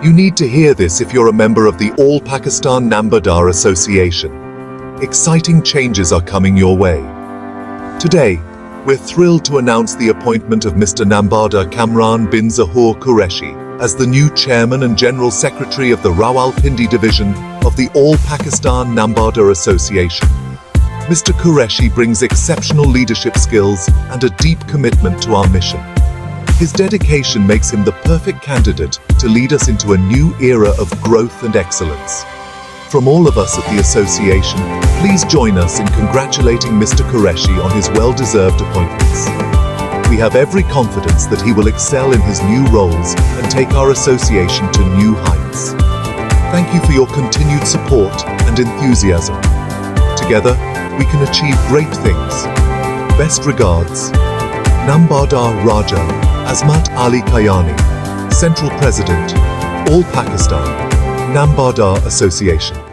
You need to hear this if you're a member of the All Pakistan Nambardar Association. Exciting changes are coming your way. Today, we're thrilled to announce the appointment of Mr. Nambardar Kamran bin Zahoor Qureshi as the new Chairman and General Secretary of the Rawalpindi Division of the All Pakistan Nambardar Association. Mr. Qureshi brings exceptional leadership skills and a deep commitment to our mission. His dedication makes him the perfect candidate to lead us into a new era of growth and excellence. From all of us at the association, please join us in congratulating Mr. Qureshi on his well-deserved appointments. We have every confidence that he will excel in his new roles and take our association to new heights. Thank you for your continued support and enthusiasm. Together, we can achieve great things. Best regards, Nambardar Raja Azmat Ali Kayani, Central President, All Pakistan Nambardar Association.